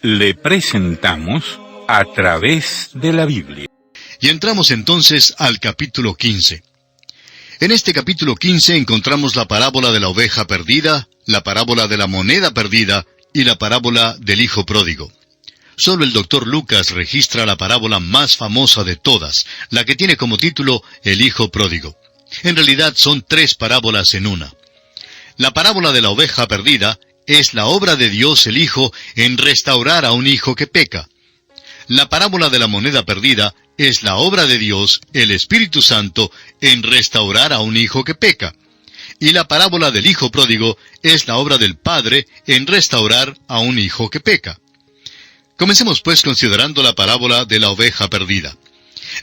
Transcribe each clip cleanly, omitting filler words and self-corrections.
le presentamos A través de la Biblia. Y entramos entonces al capítulo 15. En este capítulo 15 encontramos la parábola de la oveja perdida, la parábola de la moneda perdida y la parábola del hijo pródigo. Solo el Dr. Lucas registra la parábola más famosa de todas, la que tiene como título El hijo pródigo. En realidad son tres parábolas en una. La parábola de la oveja perdida es la obra de Dios el Hijo en restaurar a un hijo que peca. La parábola de la moneda perdida es la obra de Dios, el Espíritu Santo, en restaurar a un hijo que peca. Y la parábola del hijo pródigo es la obra del Padre en restaurar a un hijo que peca. Comencemos pues considerando la parábola de la oveja perdida.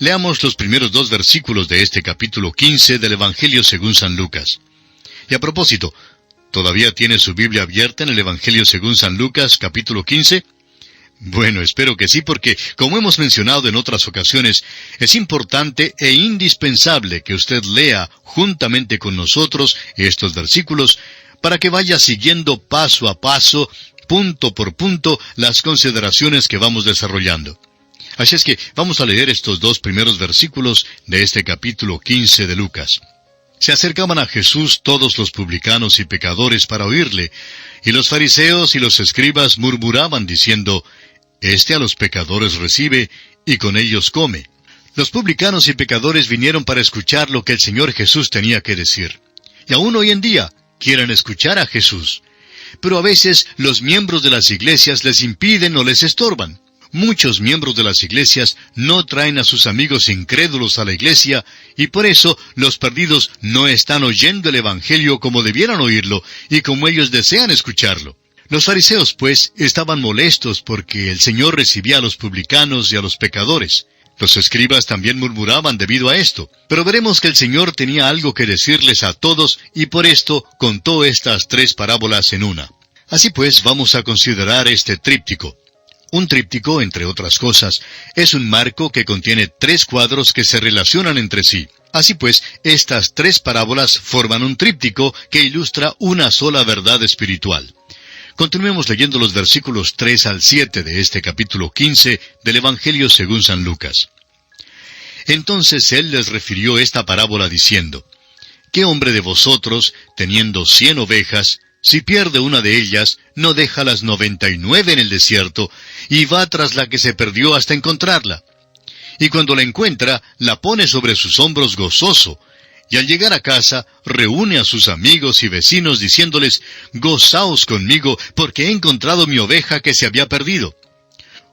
Leamos los primeros 2 versículos de este capítulo 15 del Evangelio según San Lucas. Y a propósito, ¿todavía tiene su Biblia abierta en el Evangelio según San Lucas, capítulo 15? Bueno, espero que sí, porque, como hemos mencionado en otras ocasiones, es importante e indispensable que usted lea juntamente con nosotros estos versículos para que vaya siguiendo paso a paso, punto por punto, las consideraciones que vamos desarrollando. Así es que vamos a leer estos 2 primeros versículos de este capítulo 15 de Lucas. Se acercaban a Jesús todos los publicanos y pecadores para oírle, y los fariseos y los escribas murmuraban diciendo, «Este a los pecadores recibe, y con ellos come». Los publicanos y pecadores vinieron para escuchar lo que el Señor Jesús tenía que decir. Y aún hoy en día quieren escuchar a Jesús. Pero a veces los miembros de las iglesias les impiden o les estorban. Muchos miembros de las iglesias no traen a sus amigos incrédulos a la iglesia, y por eso los perdidos no están oyendo el Evangelio como debieran oírlo, y como ellos desean escucharlo. Los fariseos, pues, estaban molestos porque el Señor recibía a los publicanos y a los pecadores. Los escribas también murmuraban debido a esto. Pero veremos que el Señor tenía algo que decirles a todos, y por esto contó estas 3 parábolas en una. Así pues, vamos a considerar este tríptico. Un tríptico, entre otras cosas, es un marco que contiene 3 cuadros que se relacionan entre sí. Así pues, estas 3 parábolas forman un tríptico que ilustra una sola verdad espiritual. Continuemos leyendo los versículos 3 al 7 de este capítulo 15 del Evangelio según San Lucas. Entonces él les refirió esta parábola diciendo, ¿Qué hombre de vosotros, teniendo 100 ovejas, si pierde una de ellas, no deja las 99 en el desierto, y va tras la que se perdió hasta encontrarla? Y cuando la encuentra, la pone sobre sus hombros gozoso, y al llegar a casa, reúne a sus amigos y vecinos diciéndoles, «Gozaos conmigo, porque he encontrado mi oveja que se había perdido».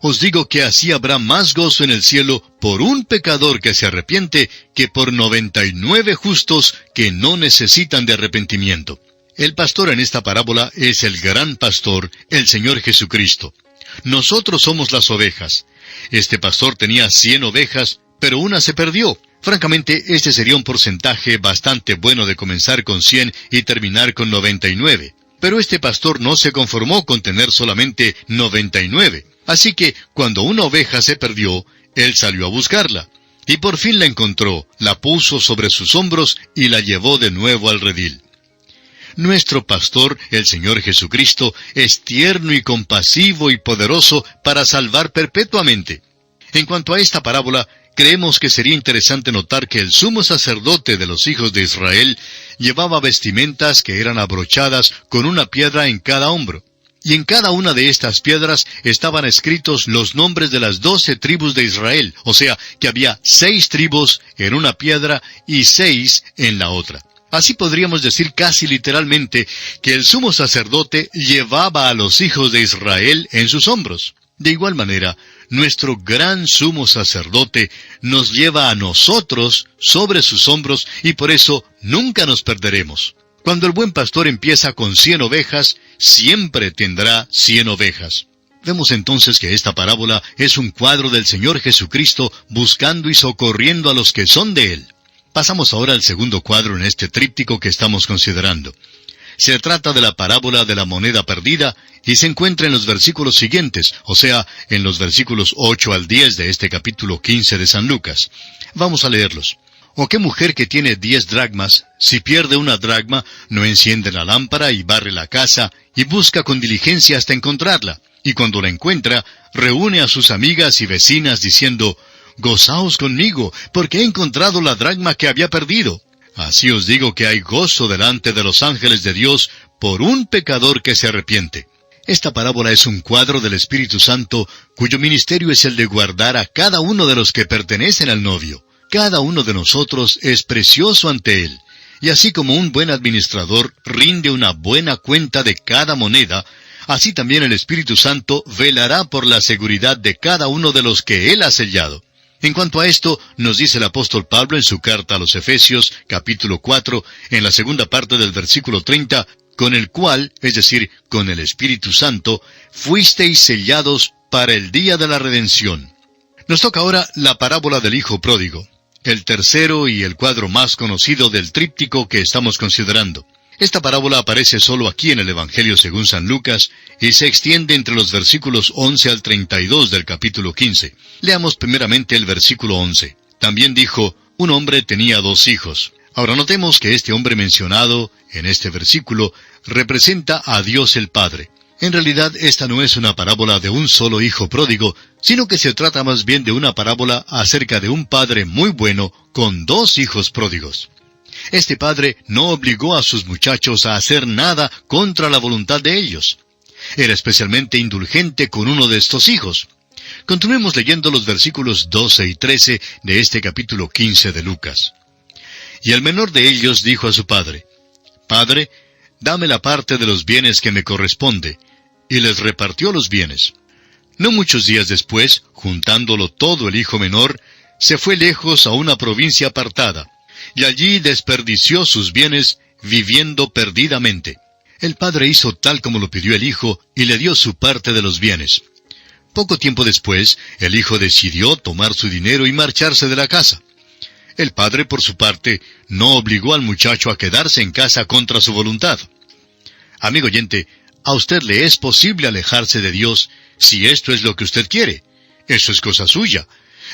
Os digo que así habrá más gozo en el cielo por un pecador que se arrepiente, que por 99 justos que no necesitan de arrepentimiento. El pastor en esta parábola es el gran pastor, el Señor Jesucristo. Nosotros somos las ovejas. Este pastor tenía 100 ovejas, pero una se perdió. Francamente, este sería un porcentaje bastante bueno de comenzar con 100 y terminar con 99. Pero este pastor no se conformó con tener solamente 99. Así que, cuando una oveja se perdió, él salió a buscarla. Y por fin la encontró, la puso sobre sus hombros y la llevó de nuevo al redil. Nuestro pastor, el Señor Jesucristo, es tierno y compasivo y poderoso para salvar perpetuamente. En cuanto a esta parábola, creemos que sería interesante notar que el sumo sacerdote de los hijos de Israel llevaba vestimentas que eran abrochadas con una piedra en cada hombro. Y en cada una de estas piedras estaban escritos los nombres de las 12 tribus de Israel, o sea, que había 6 tribus en una piedra y 6 en la otra. Así podríamos decir casi literalmente que el sumo sacerdote llevaba a los hijos de Israel en sus hombros. De igual manera, nuestro gran sumo sacerdote nos lleva a nosotros sobre sus hombros y por eso nunca nos perderemos. Cuando el buen pastor empieza con 100 ovejas, siempre tendrá 100 ovejas. Vemos entonces que esta parábola es un cuadro del Señor Jesucristo buscando y socorriendo a los que son de Él. Pasamos ahora al segundo cuadro en este tríptico que estamos considerando. Se trata de la parábola de la moneda perdida y se encuentra en los versículos siguientes, o sea, en los versículos 8 al 10 de este capítulo 15 de San Lucas. Vamos a leerlos. ¿O qué mujer que tiene 10 dracmas, si pierde una dracma, no enciende la lámpara y barre la casa y busca con diligencia hasta encontrarla? y cuando la encuentra, reúne a sus amigas y vecinas diciendo, «Gozaos conmigo, porque he encontrado la dracma que había perdido». Así os digo que hay gozo delante de los ángeles de Dios por un pecador que se arrepiente. Esta parábola es un cuadro del Espíritu Santo, cuyo ministerio es el de guardar a cada uno de los que pertenecen al novio. Cada uno de nosotros es precioso ante Él. Y así como un buen administrador rinde una buena cuenta de cada moneda, así también el Espíritu Santo velará por la seguridad de cada uno de los que Él ha sellado. En cuanto a esto, nos dice el apóstol Pablo en su carta a los Efesios, capítulo 4, en la segunda parte del versículo 30, con el cual, es decir, con el Espíritu Santo, fuisteis sellados para el día de la redención. Nos toca ahora la parábola del Hijo Pródigo, el tercero y el cuadro más conocido del tríptico que estamos considerando. Esta parábola aparece solo aquí en el Evangelio según San Lucas y se extiende entre los versículos 11 al 32 del capítulo 15. Leamos primeramente el versículo 11. También dijo, un hombre tenía 2 hijos. Ahora notemos que este hombre mencionado en este versículo representa a Dios el Padre. En realidad esta no es una parábola de un solo hijo pródigo, sino que se trata más bien de una parábola acerca de un padre muy bueno con 2 hijos pródigos. Este padre no obligó a sus muchachos a hacer nada contra la voluntad de ellos. Era especialmente indulgente con uno de estos hijos. Continuemos leyendo los versículos 12 y 13 de este capítulo 15 de Lucas. Y el menor de ellos dijo a su padre, «Padre, dame la parte de los bienes que me corresponde», y les repartió los bienes. No muchos días después, juntándolo todo el hijo menor, se fue lejos a una provincia apartada, y allí desperdició sus bienes, viviendo perdidamente. El padre hizo tal como lo pidió el hijo, y le dio su parte de los bienes. Poco tiempo después, el hijo decidió tomar su dinero y marcharse de la casa. El padre, por su parte, no obligó al muchacho a quedarse en casa contra su voluntad. Amigo oyente, a usted le es posible alejarse de Dios si esto es lo que usted quiere. Eso es cosa suya.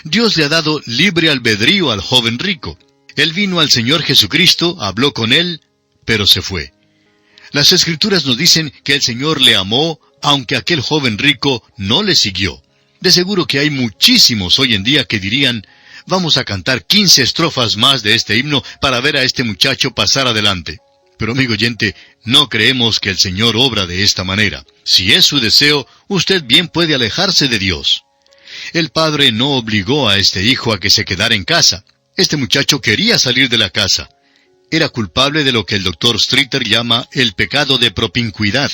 Dios le ha dado libre albedrío al joven rico. Él vino al Señor Jesucristo, habló con Él, pero se fue. Las Escrituras nos dicen que el Señor le amó, aunque aquel joven rico no le siguió. De seguro que hay muchísimos hoy en día que dirían, vamos a cantar 15 estrofas más de este himno para ver a este muchacho pasar adelante. Pero amigo oyente, no creemos que el Señor obra de esta manera. Si es su deseo, usted bien puede alejarse de Dios. El padre no obligó a este hijo a que se quedara en casa. Este muchacho quería salir de la casa. Era culpable de lo que el doctor Streeter llama el pecado de propincuidad.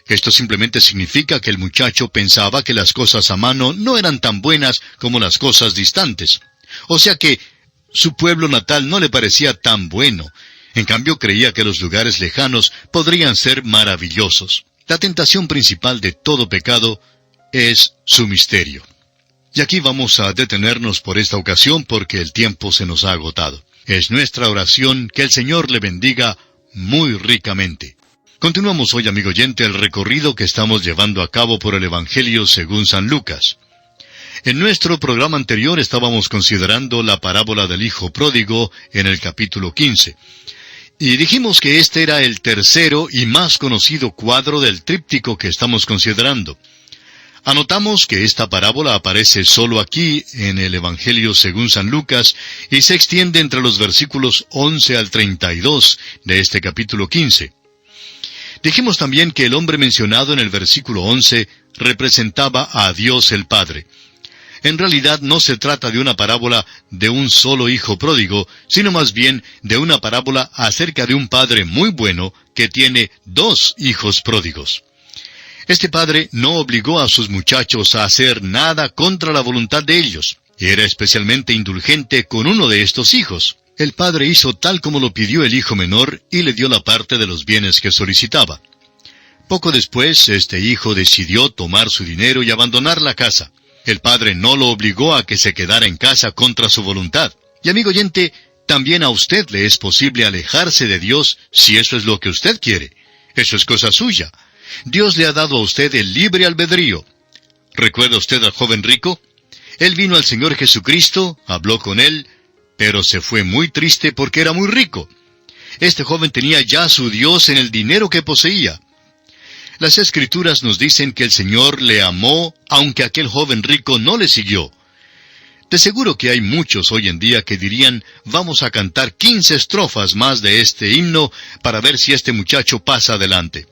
Esto simplemente significa que el muchacho pensaba que las cosas a mano no eran tan buenas como las cosas distantes. O sea que su pueblo natal no le parecía tan bueno. En cambio, creía que los lugares lejanos podrían ser maravillosos. La tentación principal de todo pecado es su misterio. Y aquí vamos a detenernos por esta ocasión porque el tiempo se nos ha agotado. Es nuestra oración que el Señor le bendiga muy ricamente. Continuamos hoy, amigo oyente, el recorrido que estamos llevando a cabo por el Evangelio según San Lucas. En nuestro programa anterior estábamos considerando la parábola del Hijo Pródigo en el capítulo 15. Y dijimos que este era el tercero y más conocido cuadro del tríptico que estamos considerando. Anotamos que esta parábola aparece solo aquí en el Evangelio según San Lucas y se extiende entre los versículos 11 al 32 de este capítulo 15. Dijimos también que el hombre mencionado en el versículo 11 representaba a Dios el Padre. En realidad no se trata de una parábola de un solo hijo pródigo, sino más bien de una parábola acerca de un padre muy bueno que tiene 2 hijos pródigos. Este padre no obligó a sus muchachos a hacer nada contra la voluntad de ellos. Era especialmente indulgente con uno de estos hijos. El padre hizo tal como lo pidió el hijo menor y le dio la parte de los bienes que solicitaba. Poco después, este hijo decidió tomar su dinero y abandonar la casa. El padre no lo obligó a que se quedara en casa contra su voluntad. Y amigo oyente, también a usted le es posible alejarse de Dios si eso es lo que usted quiere. Eso es cosa suya. Dios le ha dado a usted el libre albedrío. ¿Recuerda usted al joven rico? Él vino al Señor Jesucristo, habló con Él, pero se fue muy triste porque era muy rico. Este joven tenía ya a su Dios en el dinero que poseía. Las Escrituras nos dicen que el Señor le amó, aunque aquel joven rico no le siguió. De seguro que hay muchos hoy en día que dirían, vamos a cantar 15 estrofas más de este himno para ver si este muchacho pasa adelante.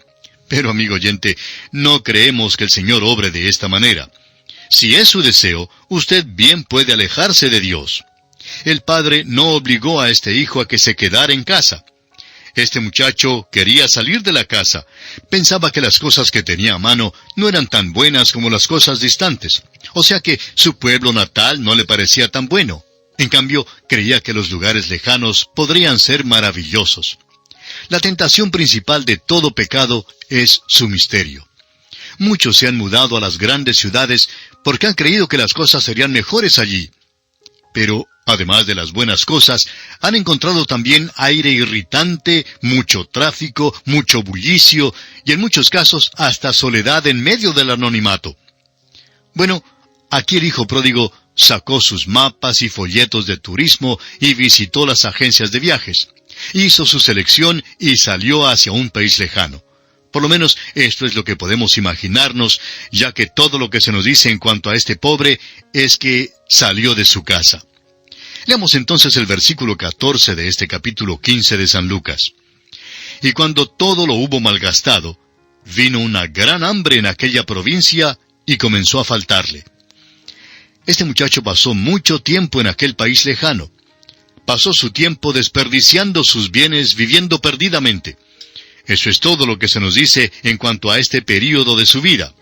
Pero, amigo oyente, no creemos que el Señor obre de esta manera. Si es su deseo, usted bien puede alejarse de Dios. El padre no obligó a este hijo a que se quedara en casa. Este muchacho quería salir de la casa. Pensaba que las cosas que tenía a mano no eran tan buenas como las cosas distantes. O sea que su pueblo natal no le parecía tan bueno. En cambio, creía que los lugares lejanos podrían ser maravillosos. La tentación principal de todo pecado es su misterio. Muchos se han mudado a las grandes ciudades porque han creído que las cosas serían mejores allí. Pero, además de las buenas cosas, han encontrado también aire irritante, mucho tráfico, mucho bullicio, y en muchos casos hasta soledad en medio del anonimato. Bueno, aquí el hijo pródigo sacó sus mapas y folletos de turismo y visitó las agencias de viajes. Hizo su selección y salió hacia un país lejano. Por lo menos esto es lo que podemos imaginarnos, ya que todo lo que se nos dice en cuanto a este pobre es que salió de su casa. Leamos entonces el versículo 14 de este capítulo 15 de San Lucas. Y cuando todo lo hubo malgastado, vino una gran hambre en aquella provincia y comenzó a faltarle. Este muchacho pasó mucho tiempo en aquel país lejano. Pasó su tiempo desperdiciando sus bienes, viviendo perdidamente. Eso es todo lo que se nos dice en cuanto a este período de su vida.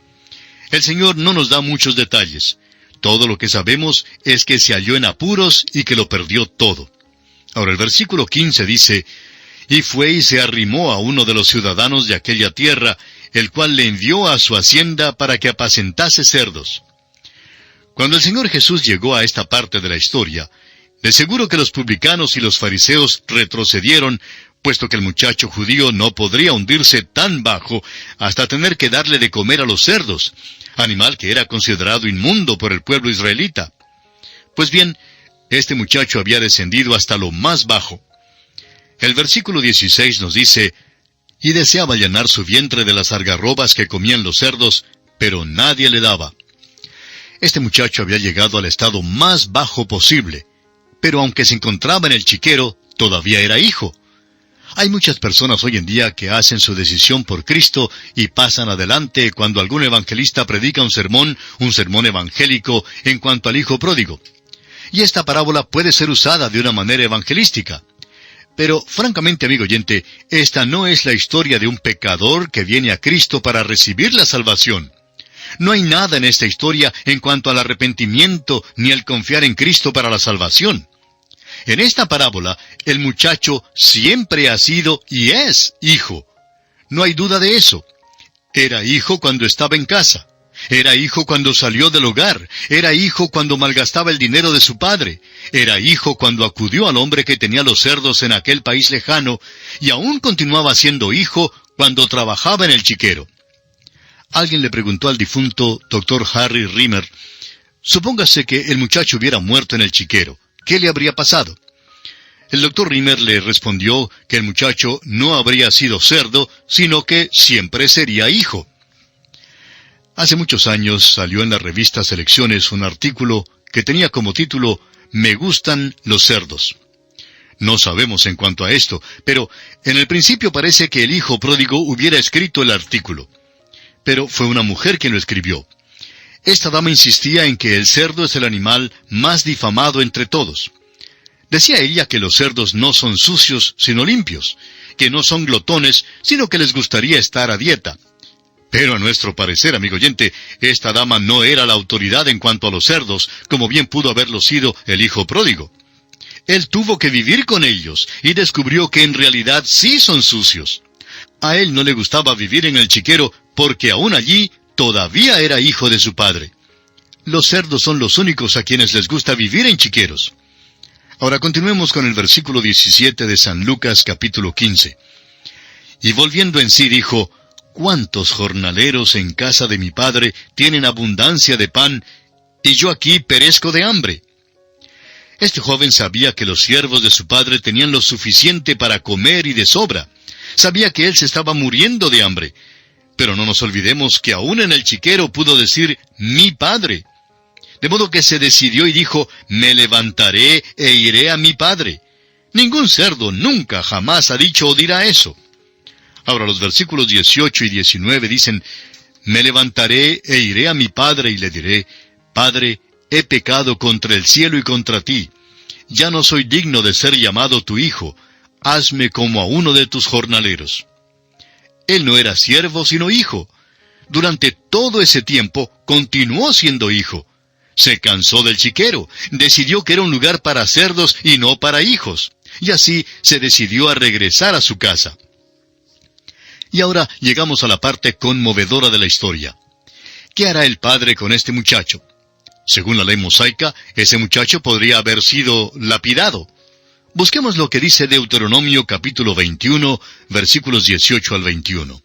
El Señor no nos da muchos detalles. Todo lo que sabemos es que se halló en apuros y que lo perdió todo. Ahora el versículo 15 dice, y fue y se arrimó a uno de los ciudadanos de aquella tierra, el cual le envió a su hacienda para que apacentase cerdos. Cuando el Señor Jesús llegó a esta parte de la historia, de seguro que los publicanos y los fariseos retrocedieron, puesto que el muchacho judío no podría hundirse tan bajo hasta tener que darle de comer a los cerdos, animal que era considerado inmundo por el pueblo israelita. Pues bien, este muchacho había descendido hasta lo más bajo. El versículo 16 nos dice, y deseaba llenar su vientre de las algarrobas que comían los cerdos, pero nadie le daba. Este muchacho había llegado al estado más bajo posible, pero aunque se encontraba en el chiquero, todavía era hijo. Hay muchas personas hoy en día que hacen su decisión por Cristo y pasan adelante cuando algún evangelista predica un sermón evangélico en cuanto al hijo pródigo. Y esta parábola puede ser usada de una manera evangelística. Pero, francamente, amigo oyente, esta no es la historia de un pecador que viene a Cristo para recibir la salvación. No hay nada en esta historia en cuanto al arrepentimiento ni el confiar en Cristo para la salvación. En esta parábola, el muchacho siempre ha sido y es hijo. No hay duda de eso. Era hijo cuando estaba en casa. Era hijo cuando salió del hogar. Era hijo cuando malgastaba el dinero de su padre. Era hijo cuando acudió al hombre que tenía los cerdos en aquel país lejano. Y aún continuaba siendo hijo cuando trabajaba en el chiquero. Alguien le preguntó al difunto Dr. Harry Rimmer, supóngase que el muchacho hubiera muerto en el chiquero. ¿Qué le habría pasado? El doctor Rimmer le respondió que el muchacho no habría sido cerdo, sino que siempre sería hijo. Hace muchos años salió en la revista Selecciones un artículo que tenía como título Me gustan los cerdos. No sabemos en cuanto a esto, pero en el principio parece que el hijo pródigo hubiera escrito el artículo. Pero fue una mujer quien lo escribió. Esta dama insistía en que el cerdo es el animal más difamado entre todos. Decía ella que los cerdos no son sucios, sino limpios, que no son glotones, sino que les gustaría estar a dieta. Pero a nuestro parecer, amigo oyente, esta dama no era la autoridad en cuanto a los cerdos, como bien pudo haberlo sido el hijo pródigo. Él tuvo que vivir con ellos, y descubrió que en realidad sí son sucios. A él no le gustaba vivir en el chiquero, porque aún allí todavía era hijo de su padre. Los cerdos son los únicos a quienes les gusta vivir en chiqueros. Ahora continuemos con el versículo 17 de San Lucas capítulo 15. Y volviendo en sí dijo, ¿cuántos jornaleros en casa de mi padre tienen abundancia de pan, y yo aquí perezco de hambre? Este joven sabía que los siervos de su padre tenían lo suficiente para comer y de sobra. Sabía que él se estaba muriendo de hambre. Pero no nos olvidemos que aún en el chiquero pudo decir, mi padre. De modo que se decidió y dijo, me levantaré e iré a mi padre. Ningún cerdo nunca jamás ha dicho o dirá eso. Ahora los versículos 18 y 19 dicen, me levantaré e iré a mi padre y le diré, Padre, he pecado contra el cielo y contra ti. Ya no soy digno de ser llamado tu hijo. Hazme como a uno de tus jornaleros. Él no era siervo, sino hijo. Durante todo ese tiempo continuó siendo hijo. Se cansó del chiquero, decidió que era un lugar para cerdos y no para hijos. Y así se decidió a regresar a su casa. Y ahora llegamos a la parte conmovedora de la historia. ¿Qué hará el padre con este muchacho? Según la ley mosaica, ese muchacho podría haber sido lapidado. Busquemos lo que dice Deuteronomio capítulo 21, versículos 18 al 21.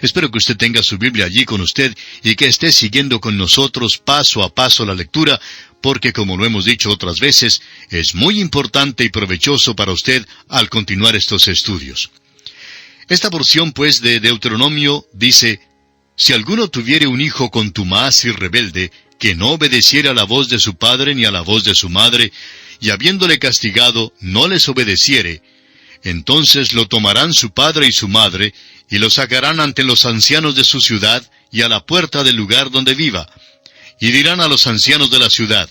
Espero que usted tenga su Biblia allí con usted y que esté siguiendo con nosotros paso a paso la lectura, porque como lo hemos dicho otras veces, es muy importante y provechoso para usted al continuar estos estudios. Esta porción, pues, de Deuteronomio dice, si alguno tuviere un hijo contumaz y rebelde, que no obedeciera a la voz de su padre ni a la voz de su madre, y habiéndole castigado no les obedeciere, entonces lo tomarán su padre y su madre, y lo sacarán ante los ancianos de su ciudad y a la puerta del lugar donde viva. Y dirán a los ancianos de la ciudad,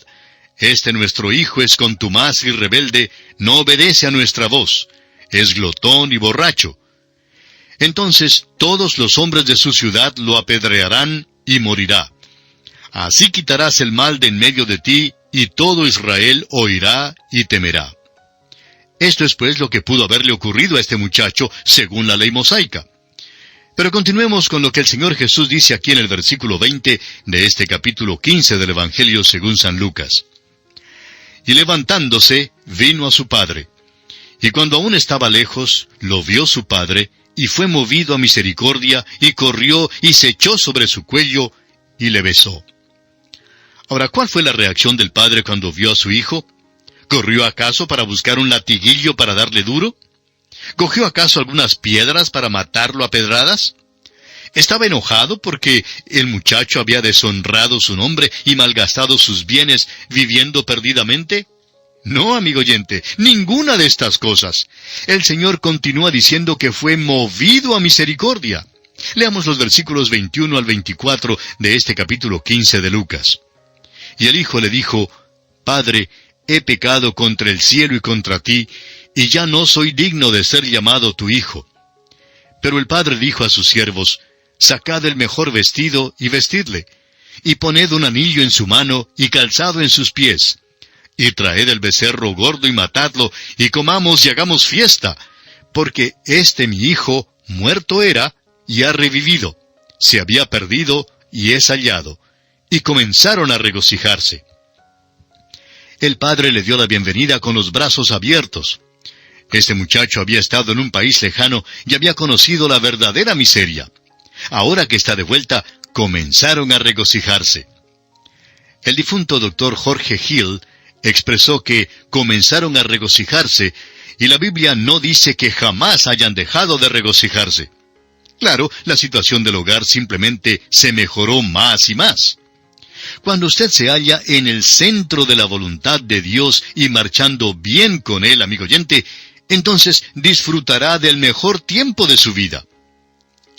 este nuestro hijo es contumaz y rebelde, no obedece a nuestra voz, es glotón y borracho. Entonces todos los hombres de su ciudad lo apedrearán y morirá. Así quitarás el mal de en medio de ti, y todo Israel oirá y temerá. Esto es pues lo que pudo haberle ocurrido a este muchacho según la ley mosaica. Pero continuemos con lo que el Señor Jesús dice aquí en el versículo 20 de este capítulo 15 del Evangelio según San Lucas. Y levantándose, vino a su padre. Y cuando aún estaba lejos, lo vio su padre, y fue movido a misericordia, y corrió y se echó sobre su cuello, y le besó. Ahora, ¿cuál fue la reacción del padre cuando vio a su hijo? ¿Corrió acaso para buscar un latiguillo para darle duro? ¿Cogió acaso algunas piedras para matarlo a pedradas? ¿Estaba enojado porque el muchacho había deshonrado su nombre y malgastado sus bienes viviendo perdidamente? No, amigo oyente, ninguna de estas cosas. El Señor continúa diciendo que fue movido a misericordia. Leamos los versículos 21 al 24 de este capítulo 15 de Lucas. Y el hijo le dijo, Padre, he pecado contra el cielo y contra ti, y ya no soy digno de ser llamado tu hijo. Pero el padre dijo a sus siervos, Sacad el mejor vestido y vestidle, y poned un anillo en su mano y calzado en sus pies, y traed el becerro gordo y matadlo, y comamos y hagamos fiesta, porque este mi hijo muerto era y ha revivido, se había perdido y es hallado. Y comenzaron a regocijarse. El padre le dio la bienvenida con los brazos abiertos. Este muchacho había estado en un país lejano y había conocido la verdadera miseria. Ahora que está de vuelta, comenzaron a regocijarse. El difunto doctor Jorge Hill expresó que comenzaron a regocijarse, y la Biblia no dice que jamás hayan dejado de regocijarse. Claro, la situación del hogar simplemente se mejoró más y más. Cuando usted se halla en el centro de la voluntad de Dios y marchando bien con Él, amigo oyente, entonces disfrutará del mejor tiempo de su vida.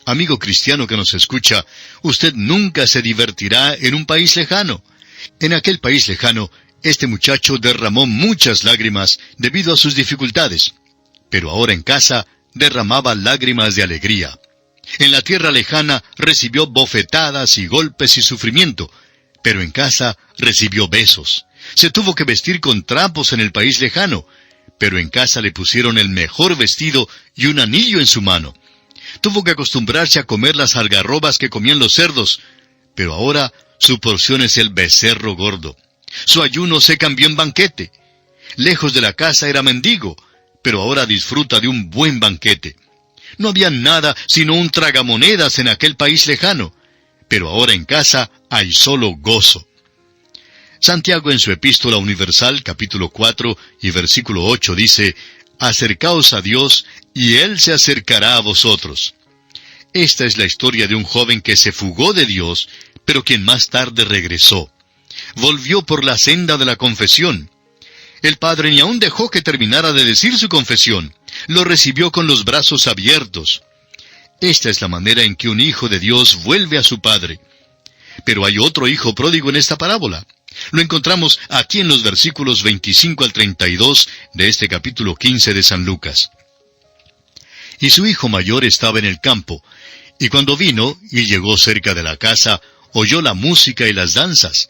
Amigo cristiano que nos escucha, usted nunca se divertirá en un país lejano. En aquel país lejano, este muchacho derramó muchas lágrimas debido a sus dificultades, pero ahora en casa derramaba lágrimas de alegría. En la tierra lejana recibió bofetadas y golpes y sufrimiento, pero en casa recibió besos. Se tuvo que vestir con trapos en el país lejano, pero en casa le pusieron el mejor vestido y un anillo en su mano. Tuvo que acostumbrarse a comer las algarrobas que comían los cerdos, pero ahora su porción es el becerro gordo. Su ayuno se cambió en banquete. Lejos de la casa era mendigo, pero ahora disfruta de un buen banquete. No había nada sino un tragamonedas en aquel país lejano, pero ahora en casa hay solo gozo. Santiago en su Epístola Universal, capítulo 4 y versículo 8 dice, Acercaos a Dios, y Él se acercará a vosotros. Esta es la historia de un joven que se fugó de Dios, pero quien más tarde regresó. Volvió por la senda de la confesión. El padre ni aún dejó que terminara de decir su confesión. Lo recibió con los brazos abiertos. Esta es la manera en que un hijo de Dios vuelve a su padre. Pero hay otro hijo pródigo en esta parábola. Lo encontramos aquí en los versículos 25 al 32 de este capítulo 15 de San Lucas. Y su hijo mayor estaba en el campo, y cuando vino y llegó cerca de la casa, oyó la música y las danzas,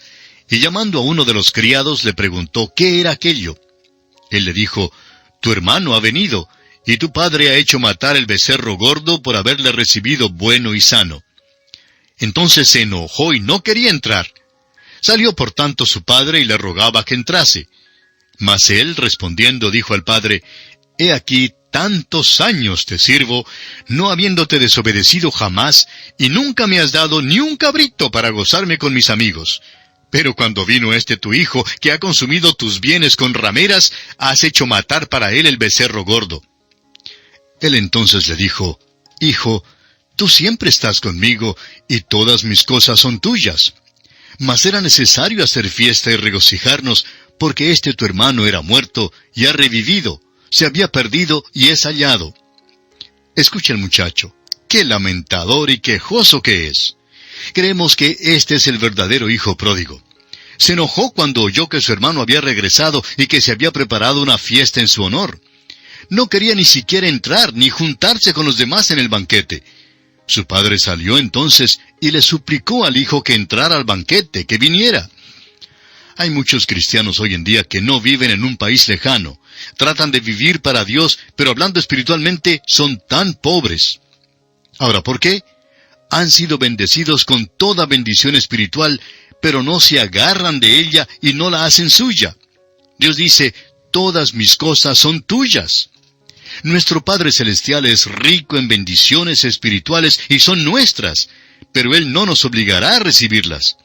y llamando a uno de los criados le preguntó qué era aquello. Él le dijo, tu hermano ha venido, y tu padre ha hecho matar el becerro gordo por haberle recibido bueno y sano. Entonces se enojó y no quería entrar. Salió por tanto su padre y le rogaba que entrase. Mas él, respondiendo, dijo al padre, he aquí tantos años te sirvo, no habiéndote desobedecido jamás, y nunca me has dado ni un cabrito para gozarme con mis amigos. Pero cuando vino este tu hijo, que ha consumido tus bienes con rameras, has hecho matar para él el becerro gordo. Él entonces le dijo, hijo, tú siempre estás conmigo, y todas mis cosas son tuyas. Mas era necesario hacer fiesta y regocijarnos, porque este tu hermano era muerto, y ha revivido, se había perdido, y es hallado. Escucha el muchacho, qué lamentador y quejoso que es. Creemos que este es el verdadero hijo pródigo. Se enojó cuando oyó que su hermano había regresado y que se había preparado una fiesta en su honor. No quería ni siquiera entrar ni juntarse con los demás en el banquete. Su padre salió entonces y le suplicó al hijo que entrara al banquete, que viniera. Hay muchos cristianos hoy en día que no viven en un país lejano. Tratan de vivir para Dios, pero hablando espiritualmente son tan pobres. Ahora, ¿por qué? Han sido bendecidos con toda bendición espiritual, pero no se agarran de ella y no la hacen suya. Dios dice, todas mis cosas son tuyas. Nuestro Padre Celestial es rico en bendiciones espirituales y son nuestras, pero Él no nos obligará a recibirlas.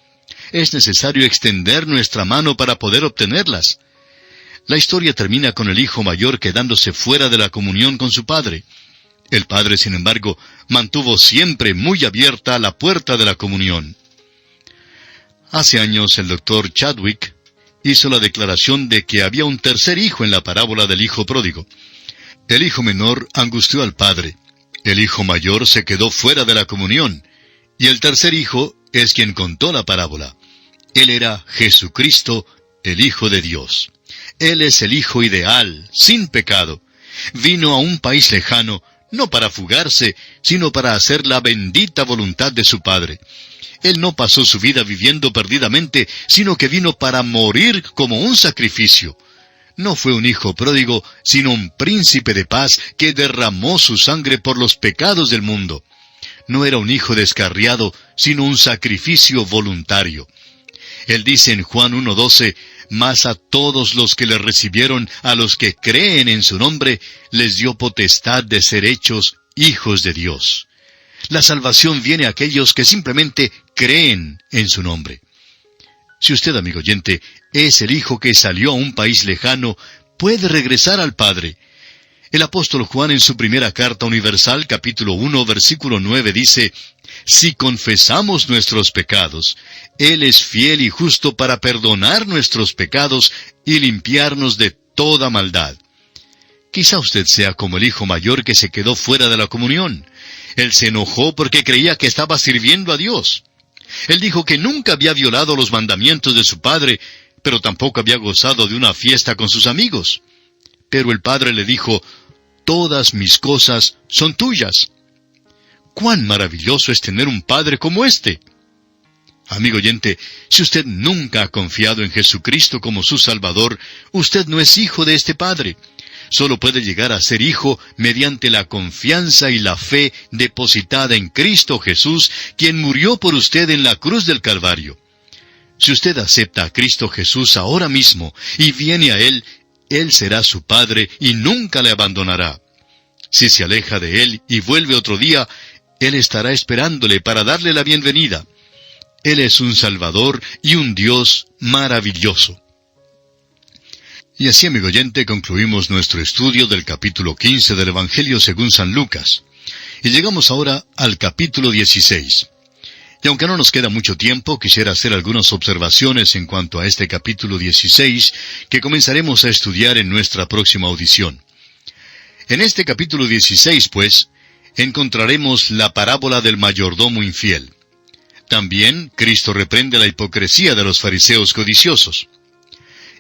Es necesario extender nuestra mano para poder obtenerlas. La historia termina con el hijo mayor quedándose fuera de la comunión con su padre. El padre, sin embargo, mantuvo siempre muy abierta la puerta de la comunión. Hace años el doctor Chadwick hizo la declaración de que había un tercer hijo en la parábola del hijo pródigo. El hijo menor angustió al padre. El hijo mayor se quedó fuera de la comunión. Y el tercer hijo es quien contó la parábola. Él era Jesucristo, el Hijo de Dios. Él es el Hijo ideal, sin pecado. Vino a un país lejano, no para fugarse, sino para hacer la bendita voluntad de su Padre. Él no pasó su vida viviendo perdidamente, sino que vino para morir como un sacrificio. No fue un hijo pródigo, sino un príncipe de paz que derramó su sangre por los pecados del mundo. No era un hijo descarriado, sino un sacrificio voluntario. Él dice en Juan 1:12, mas a todos los que le recibieron, a los que creen en su nombre, les dio potestad de ser hechos hijos de Dios. La salvación viene a aquellos que simplemente creen en su nombre. Si usted, amigo oyente, es el hijo que salió a un país lejano, puede regresar al Padre. El apóstol Juan en su primera carta universal, capítulo 1, versículo 9, dice, si confesamos nuestros pecados, Él es fiel y justo para perdonar nuestros pecados y limpiarnos de toda maldad. Quizá usted sea como el hijo mayor que se quedó fuera de la comunión. Él se enojó porque creía que estaba sirviendo a Dios. Él dijo que nunca había violado los mandamientos de su padre, pero tampoco había gozado de una fiesta con sus amigos. Pero el padre le dijo, todas mis cosas son tuyas. ¡Cuán maravilloso es tener un padre como este! Amigo oyente, si usted nunca ha confiado en Jesucristo como su Salvador, usted no es hijo de este Padre. Solo puede llegar a ser hijo mediante la confianza y la fe depositada en Cristo Jesús, quien murió por usted en la cruz del Calvario. Si usted acepta a Cristo Jesús ahora mismo y viene a Él, Él será su Padre y nunca le abandonará. Si se aleja de Él y vuelve otro día, Él estará esperándole para darle la bienvenida. Él es un Salvador y un Dios maravilloso. Y así, amigo oyente, concluimos nuestro estudio del capítulo 15 del Evangelio según San Lucas. Y llegamos ahora al capítulo 16. Y aunque no nos queda mucho tiempo, quisiera hacer algunas observaciones en cuanto a este capítulo 16, que comenzaremos a estudiar en nuestra próxima audición. En este capítulo 16, pues, encontraremos la parábola del mayordomo infiel. También Cristo reprende la hipocresía de los fariseos codiciosos.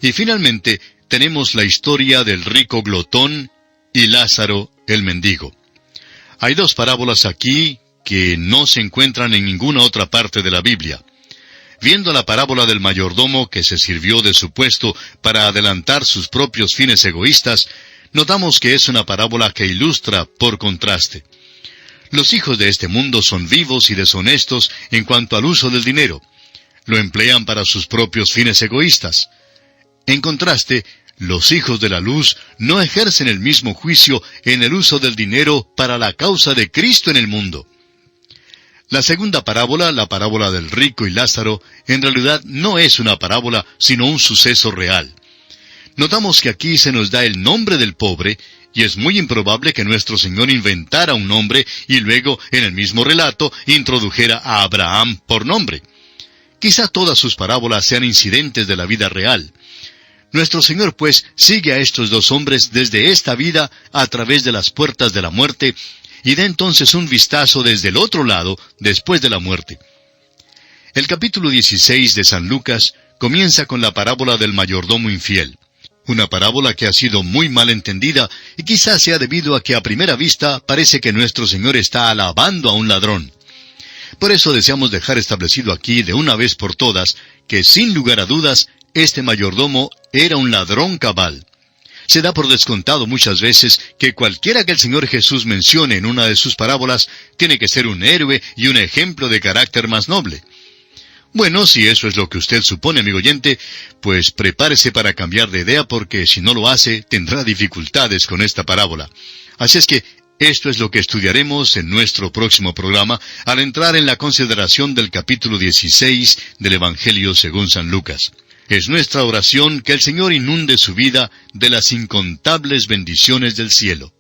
Y finalmente tenemos la historia del rico glotón y Lázaro el mendigo. Hay dos parábolas aquí que no se encuentran en ninguna otra parte de la Biblia. Viendo la parábola del mayordomo que se sirvió de su puesto para adelantar sus propios fines egoístas, notamos que es una parábola que ilustra por contraste. Los hijos de este mundo son vivos y deshonestos en cuanto al uso del dinero. Lo emplean para sus propios fines egoístas. En contraste, los hijos de la luz no ejercen el mismo juicio en el uso del dinero para la causa de Cristo en el mundo. La segunda parábola, la parábola del rico y Lázaro, en realidad no es una parábola, sino un suceso real. Notamos que aquí se nos da el nombre del pobre, y es muy improbable que nuestro Señor inventara un nombre y luego, en el mismo relato, introdujera a Abraham por nombre. Quizá todas sus parábolas sean incidentes de la vida real. Nuestro Señor, pues, sigue a estos dos hombres desde esta vida a través de las puertas de la muerte, y da entonces un vistazo desde el otro lado, después de la muerte. El capítulo 16 de San Lucas comienza con la parábola del mayordomo infiel. Una parábola que ha sido muy mal entendida, y quizás sea debido a que a primera vista parece que nuestro Señor está alabando a un ladrón. Por eso deseamos dejar establecido aquí de una vez por todas, que sin lugar a dudas, este mayordomo era un ladrón cabal. Se da por descontado muchas veces que cualquiera que el Señor Jesús mencione en una de sus parábolas tiene que ser un héroe y un ejemplo de carácter más noble. Bueno, si eso es lo que usted supone, amigo oyente, pues prepárese para cambiar de idea porque si no lo hace, tendrá dificultades con esta parábola. Así es que esto es lo que estudiaremos en nuestro próximo programa al entrar en la consideración del capítulo 16 del Evangelio según San Lucas. Es nuestra oración que el Señor inunde su vida de las incontables bendiciones del cielo.